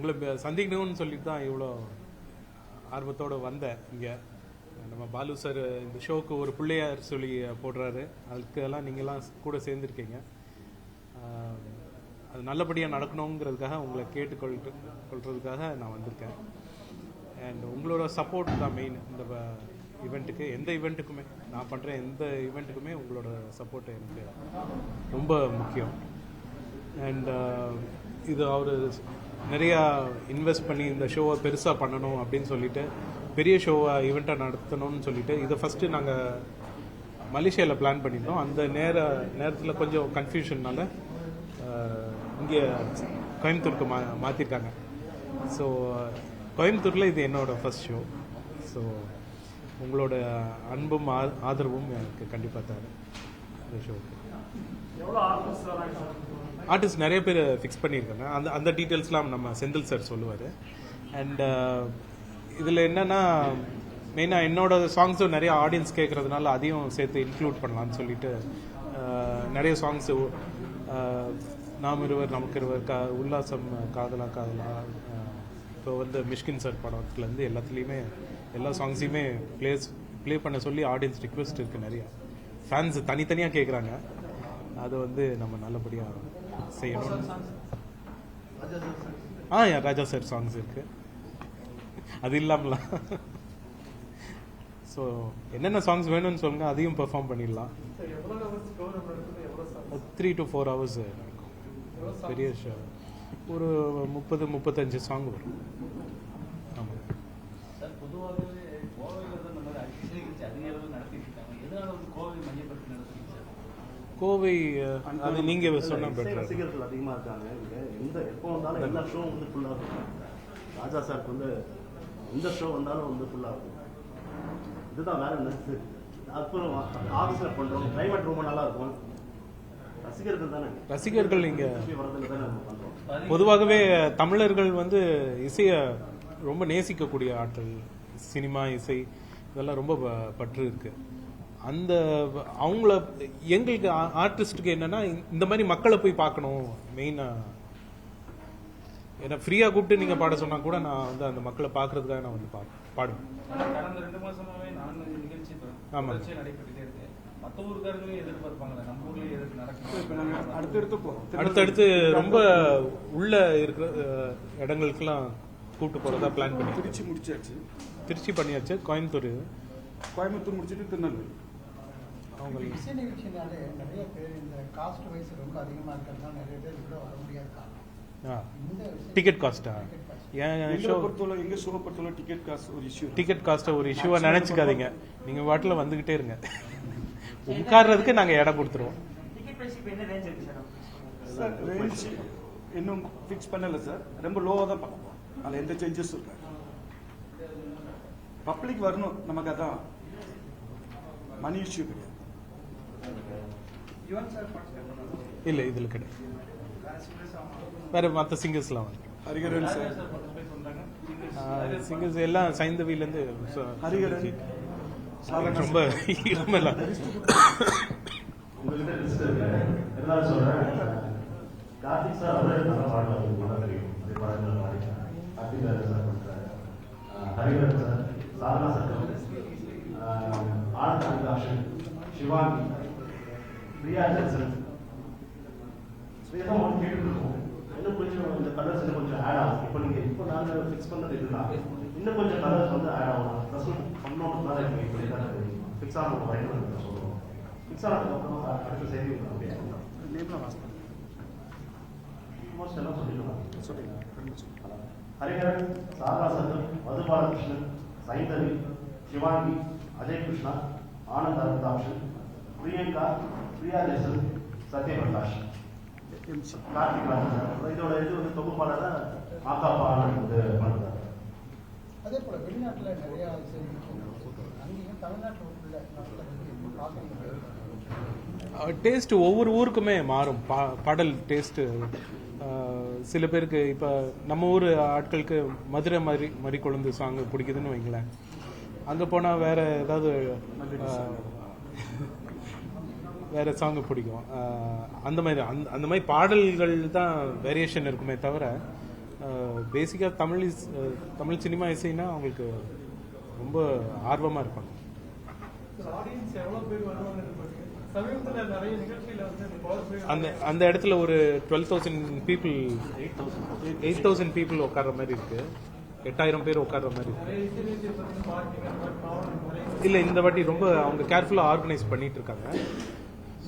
உங்களை சந்திக்கணும்னு சொல்லிட்டு தான் இவ்வளோ ஆர்வத்தோடு வந்தேன் இங்கே. நம்ம பாலு சார் இந்த ஷோக்கு ஒரு பிள்ளையார் சொல்லி போடுறாரு, அதுக்கெல்லாம் நீங்கள்லாம் கூட சேர்ந்துருக்கீங்க. அது நல்லபடியாக நடக்கணுங்கிறதுக்காக உங்களை கொள்றதுக்காக நான் வந்திருக்கேன். அண்ட் உங்களோட சப்போர்ட் தான் மெயின் இந்த ஈவெண்ட்டுக்கு. எந்த ஈவெண்ட்டுக்குமே நான் பண்ணுற எந்த ஈவெண்ட்டுக்குமே உங்களோட சப்போர்ட் எனக்கு ரொம்ப முக்கியம். அண்ட் இது அவர் நிறையா இன்வெஸ்ட் பண்ணி இந்த ஷோவை பெருசாக பண்ணணும் அப்படின்னு சொல்லிட்டு, பெரிய ஷோவை ஈவெண்ட்டாக நடத்தணும்னு சொல்லிட்டு இதை ஃபஸ்ட்டு நாங்கள் மலேசியாவில் பிளான் பண்ணியிருந்தோம். அந்த நேரத்தில் கொஞ்சம் கன்ஃபியூஷன்னால இங்கே கோயம்புத்தூருக்கு மாற்றிருக்காங்க. ஸோ கோயம்புத்தூரில் இது என்னோடய ஃபஸ்ட் ஷோ. ஸோ உங்களோட அன்பும் ஆதரவும் எனக்கு கண்டிப்பாக தேவை இந்த ஷோவுக்கு. ஆர்டிஸ்ட் நிறைய பேர் ஃபிக்ஸ் பண்ணியிருக்காங்க. அந்த டீட்டெயில்ஸ்லாம் நம்ம செந்தில் சார் சொல்லுவார். அண்ட் இதில் என்னென்னா மெயினாக என்னோட சாங்ஸும் நிறைய ஆடியன்ஸ் கேட்குறதுனால அதையும் சேர்த்து இன்க்ளூட் பண்ணலான்னு சொல்லிட்டு நிறைய சாங்ஸு நாம் இருவர் நமக்கு இருவர் உல்லாசம் காதலா காதலா, இப்போ மிஷ்கின் சார் படத்துலேருந்து எல்லாத்துலேயுமே எல்லா சாங்ஸையுமே ப்ளே பண்ண சொல்லி ஆடியன்ஸ் ரிக்வெஸ்ட் இருக்குது. நிறையா ஃபேன்ஸ் தனித்தனியாக கேட்குறாங்க. அதை நம்ம நல்லபடியாக செய்யணும். ராஜா சார் சாங்ஸ் இருக்குது, அது இல்லாமலாம். ஸோ என்னென்ன சாங்ஸ் வேணும்னு சொல்லுங்கள், அதையும் பெர்ஃபார்ம் பண்ணிடலாம். 3 to 4 hours நடக்கும். பெரிய ஷோ ஒரு 30-35 சாங் வரும். ஆமாம். கோவை அது நீங்கள் சொன்ன பெட்டர். ரசிகர்கள் அதிகமாக இருக்காங்க இங்கே. எப்போ வந்தாலும் எல்லா ஷோ ஃபுல்லாக இருக்கும். ராஜா சாருக்கு எந்த ஷோ வந்தாலும் ஃபுல்லாக இருக்கும். இதுதான் வேற என்ன. அப்புறம் ஆஃபீஸில் பண்ணுறோம், கிளைமேட் ரொம்ப நல்லா இருக்கும். ரசிகர்கள் தானே, ரசிகர்கள் இங்கே வரதுல தானே நம்ம பண்ணுறோம். பொதுவாகவே தமிழர்கள் இசையை ரொம்ப நேசிக்கக்கூடிய ஆட்கள். சினிமா இசை இதெல்லாம் ரொம்ப பற்று இருக்குது. அந்த அவங்கள எங்களுக்கு ஆர்டிஸ்ட்டுக்கு என்னென்னா இந்த மாதிரி மக்களை போய் பார்க்கணும் மெயினாக. ஏன்னா ஃப்ரீயாக கூப்பிட்டு நீங்கள் பாட சொன்னால் கூட நான் அந்த மக்களை பார்க்கறதுக்காக நான் பாடுவேன். கடந்த 2 மாசமாவே நான் நிகழ்ச்சி நடைபெற்றுட்டே இருக்கேன். மற்ற ஊருக்காரங்களே எதிர்பார்ப்பாங்களே, நம்ம ஊர்லேயே எதிர்ப்பு நடக்கும். அடுத்தடுத்து ரொம்ப உள்ள இருக்கிற இடங்களுக்கெல்லாம் கூப்பிட்டு போகிறதா பிளான் பண்ணி திருச்சி பண்ணியாச்சு. கோயம்புத்தூர் முடிச்சுட்டு திருநெல்வேலி. அவங்க இசை நிகழ்ச்சினாலே நிறைய பேர் இந்த காஸ்ட் வைஸ் ரொம்ப அதிகமாக இருக்கிறதுனால நிறைய பேர் கூட வர முடியாது. டிக்கெட் காஸ்ட்டா? டிக்கெட் காஸ்ட்டை ஒரு இஷ்யூவா நினைச்சுக்காதீங்க. நீங்க வாட்டில் வந்துகிட்டே இருங்க, உட்கார்றதுக்கு நாங்கள் இடம் கொடுத்துருவோம். சார் ரேஞ்ச் இன்னும் ஃபிக்ஸ் பண்ணல சார், ரொம்ப லோவாக தான் பார்ப்போம். அதில் எந்த சேஞ்சஸும் இல்லை. பப்ளிக் வரணும், நமக்கு அதான் மணி இஷ்யூ கிடையாது. இல்லை இதில் கிடையாது. வேற மற்ற சிங்கர்ஸ்லாம் ஹரிகரன் சார், சிங்கர்ஸ் எல்லாம் சைந்தவிலேருந்து ஹரிகரன் ரொம்ப இருமலாம். எல்லாரும் சொல்றேன், கார்த்திக் சார் அவரே நல்லா பாடுவாங்க தெரியும். அதே பாடல்கள் பாடி கார்த்திக் சார் பண்றாரு. ஹரிகரன் சார், சாரதா சட்டம், ஆனந்த் ஆக்ஷன், சிவாங்கி, பிரியா ஜென்சன், இதெல்லாம் ஒன்று கேட்டுருக்கோம். இன்னும் கொஞ்சம் இந்த கலர்ஸ் இன்னும் கொஞ்சம் ஆட் ஆகும். இப்போ நாங்கள் ஃபிக்ஸ் பண்ணது இதுதான். இன்னும் கொஞ்சம் கலர்ஸ் ஆட் ஆகலாம். ப்ளஸ் பண்ணோம் தான் இப்போ இப்படி தான் ஃபிக்ஸ் ஆகணும் பயன்படுத்த சொல்லுவோம். ஃபிக்ஸ் ஆனதுக்கப்புறம் அடுத்த செய்தி அப்படியே நேம்லாம் வாஸ் பண்ணுறேன். ஆல்மோஸ்ட் எல்லாம் சொல்லிடலாம். ஹரிஹரன், சாரதா சங்கர், மது பாலகிருஷ்ணன், சைந்தவி, சிவாங்கி, அஜய் கிருஷ்ணா, ஆனந்த் அனந்தாக்ஷன், பிரியங்கா, பிரியா ஜெசன், சத்யபிரகாஷ், கார்த்திக் ராஜன். இதோட தொகுப்பாளர் ஆகாப்பா பண்ணுறாரு. அதே போல வெளிநாட்டில் நிறைய இசை அங்கேயும் தமிழ்நாட்டில் டேஸ்ட் ஒவ்வொரு ஊருக்குமே மாறும். பாடல் டேஸ்ட்டு சில பேருக்கு இப்போ நம்ம ஊர் ஆட்களுக்கு மதுரை மாதிரி கொழுந்து சாங் பிடிக்குதுன்னு வைங்களேன். அங்கே போனால் வேற ஏதாவது வேற சாங் பிடிக்கும். அந்த மாதிரி பாடல்கள் தான் வேரியேஷன் இருக்குமே தவிர பேசிக்காக தமிழ் சினிமா இசைன்னா அவங்களுக்கு ரொம்ப ஆர்வமாக இருப்பாங்க. ஆடியன்ஸ் எவ்வளோ பேர் வருவாங்க? சமீபத்தில் நிறைய நிகழ்ச்சியில் வந்து அந்த இடத்துல ஒரு 12,000 பீப்புள் 8,000 பீப்புள் உட்கார்ற மாதிரி இருக்கு. 8,000 பேர் உட்கார்ற மாதிரி இருக்கு. இல்லை, இந்த வாட்டி ரொம்ப அவங்க கேர்ஃபுல்லாக ஆர்கனைஸ் பண்ணிட்டு இருக்காங்க.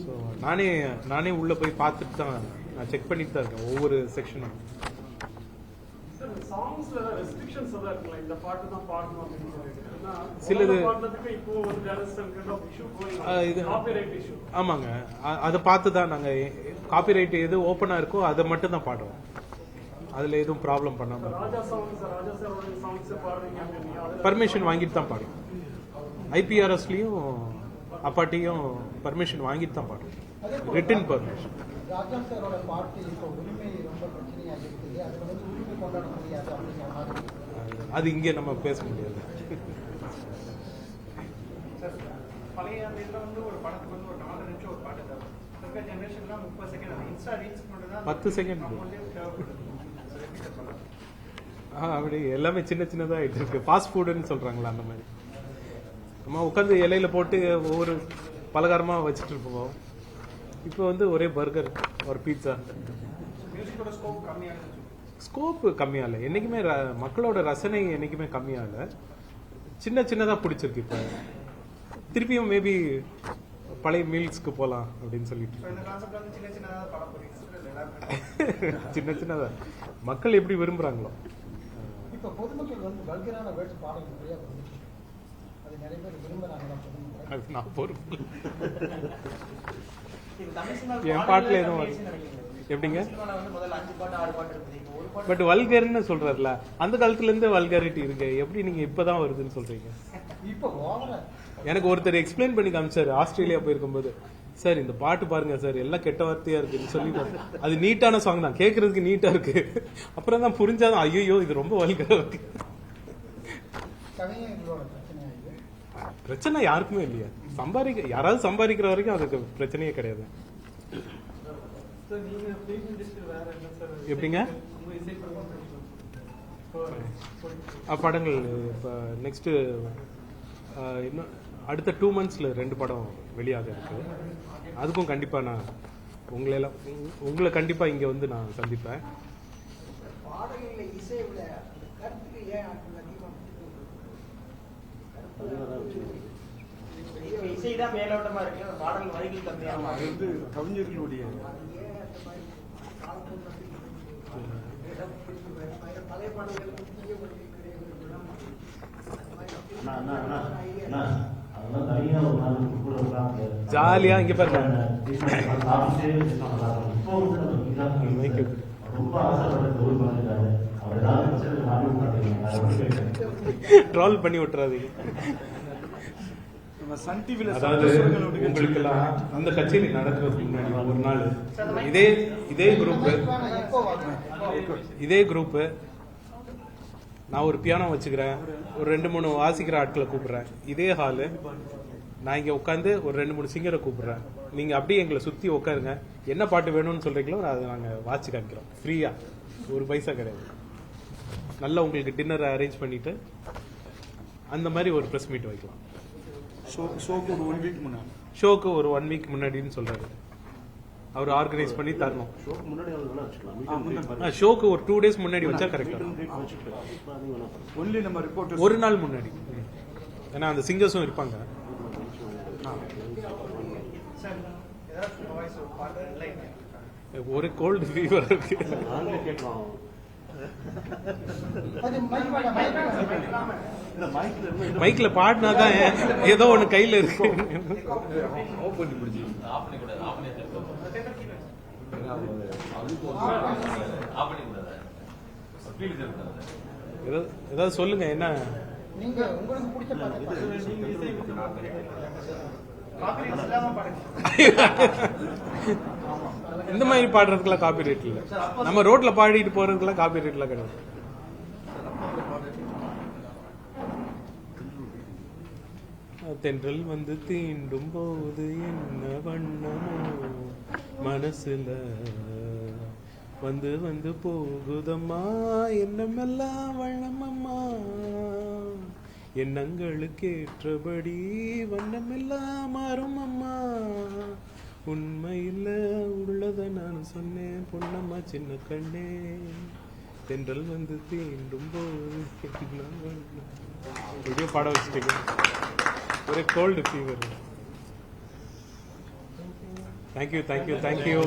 ஸோ நானே உள்ளே போய் பார்த்துட்டு தான் நான் செக் பண்ணிட்டு தான் இருக்கேன் ஒவ்வொரு செக்ஷனும். சிலது ஆமாங்க, அதை பார்த்து தான் நாங்கள் காப்பிரைட் எது ஓப்பனாக இருக்கோ அதை மட்டும் தான் பாடுறோம். அதில் எதுவும் ப்ராப்ளம் பண்ணாமல் பர்மிஷன் வாங்கிட்டு தான் பாடுறோம். ஐபிஆர்எஸ்லையும் அப்பாட்டியும் பர்மிஷன் வாங்கிட்டு தான் பாடுறோம், ரிட்டன் பர்மிஷன். ராஜா சாரோட பாட்டு இப்போ உரிமை ரொம்ப பிரச்சனையாக இருக்குது, அது வந்து உரிமை கொண்டாட முடியாது அப்படிங்கிற மாதிரி. அது இங்கே நம்ம பேச முடியாது. பழைய அந்த இதில் வந்து ஒரு படத்துக்கு வந்து ஒரு 4 நிமிஷம் ஒரு பாட்டு தான் இருக்க ஜென்ரேஷன்லாம் 30 செகண்ட் இன்ஸ்டா ரீல்ஸ் மட்டும் தான் 10 செகண்ட் அப்படி எல்லாமே சின்னதாக ஆகிட்டு இருக்கு. ஃபாஸ்ட் ஃபுட்டுன்னு சொல்கிறாங்களா அந்த மாதிரி. நம்ம உட்காந்து இலையில போட்டு ஒவ்வொரு பலகாரமாக வச்சுட்டு இருப்போம். இப்போ வந்து ஒரே பர்கர் ஒரு பீட்சா. மியூசிக்கோட ஸ்கோப் கம்மியாக ஸ்கோப்பு கம்மியாகல, என்றைக்குமே மக்களோட ரசனை என்றைக்குமே கம்மியாகல, சின்னதாக பிடிச்சிருக்கு. இப்போ திருப்பியும் மேபி பழைய மீல்ஸ்க்கு போகலாம் அப்படின்னு சொல்லிட்டு சின்னதாக மக்கள் எப்படி விரும்புகிறாங்களோ. இப்போ பொதுமக்கள் வந்து வல்கரான வேர்ட்ஸ் பாடல் நிறையா வந்துச்சு, அது நிறைய பேர் விரும்புகிறாங்களா பொதுமக்கள்? அது நான் பொறுப்பு. என் பாட்டில் எதுவும் எப்படிங்க? பட் வல்கர்னு சொல்றாருல, அந்த காலத்துல இருந்து வல்காரிட்டி இருக்கு. எப்படி நீங்க இப்பதான் வருதுன்னு சொல்றீங்க? இப்போ ஓவரா எனக்கு ஒருத்தர் எக்ஸ்பிளைன் பண்ணி காமிச்சாரு ஆஸ்திரேலியா போயிருக்கும்போது. சார் இந்த பாட்டு பாருங்க சார், எல்லாம் கெட்ட வார்த்தையா இருக்குன்னு சொல்லி, அது நீட்டான சாங் தான், கேட்கறதுக்கு நீட்டா இருக்கு. அப்புறம் தான் புரிஞ்சாதான் ஐயோ இது ரொம்ப வல்கரா இருக்கு. கவிஞர்களோட பிரச்சனை இது. பிரச்சனை யாருக்குமே இல்லையா? யாராவது சம்பாதிக்கிற வரைக்கும் அதுக்கு பிரச்சனையே கிடையாது. எப்படிங்க படங்கள் இப்போ நெக்ஸ்ட் இன்னும் அடுத்த 2 monthsல 2 படம் வெளியாக இருக்கு. அதுக்கும் கண்டிப்பா நான் உங்களை கண்டிப்பா இங்க வந்து நான் சந்திப்பேன். இசைதான் மேலோட்டமா இருக்கு, பாடல் வரிகள் கம்மியா வந்து கவிஞர்களுடைய ஜாலியா இங்க பாருங்க. ட்ரோல் பண்ணி விட்டுறாதீங்க. சன் டிவில அதாவது உங்களுக்கெல்லாம் அந்த கச்சேரி நடக்கிறதுக்கு முன்னாடி ஒரு நாள் இதே குரூப் நான் ஒரு பியானோ வச்சுக்கிறேன், ஒரு 2-3 வாசிக்கிற ஆட்களை கூப்பிடுறேன், இதே ஹாலு நான் இங்க உட்காந்து ஒரு 2-3 சிங்கரை கூப்பிடுறேன். நீங்க அப்படியே எங்களை சுத்தி உட்காருங்க, என்ன பாட்டு வேணும்னு சொல்றீங்களோ அதை நாங்க வாட்சி காமிக்கிறோம் ஃப்ரீயா, ஒரு பைசா கிடையாது. நல்லா உங்களுக்கு டின்னர் அரேஞ்ச் பண்ணிட்டு அந்த மாதிரி ஒரு ப்ரெஸ் மீட் வைக்கலாம். ஷோக்கு ஒரு 1 வீக் முன்னாடி, ஷோக்கு ஒரு 1 வீக் முன்னாடின்னு சொல்றாரு. அவர் ஆர்கனைஸ் பண்ணி தரணும். ஷோக்கு ஒரு 2 days முன்னாடி வச்சா கரெக்டா. ஒன்லி நம்ம ரிப்போர்ட் ஒரு நாள் முன்னாடி, ஏன்னா அந்த சிங்கர்ஸும் இருப்பாங்க. ஒரு கோல்டு ஃபீவர் இருக்கு. மைக்ல பாடினாதான் ஏதோ ஒண்ணு கையில இருக்கு. ஏதாவது சொல்லுங்க. என்ன நீங்க உங்களுக்கு பிடிச்ச இந்த மாதிரி பாடுறதுக்குலாம் காப்பி ரேட் இல்ல. நம்ம ரோட்ல பாடிட்டு போறதுக்குலாம் காப்பி ரேட்லாம் கிடையாது. தென்றல் வந்து தீண்டும் போது என்ன வண்ணமோ மனசுல வந்து வந்து போகுதம்மா எண்ணமெல்லாம் வண்ணமம்மா எண்ணங்களுக்கு ஏற்றபடி வண்ணமெல்லாம் மாறும் அம்மா உண்மையில் உள்ளதை நான் சொன்னேன் பொன்னம்மா சின்ன கண்ணே தென்றல் வந்து தீண்டும் போது எப்படியோ பாட வச்சுட்டீங்க ஒரே கோல்டு ஃபீவர் தேங்க்யூ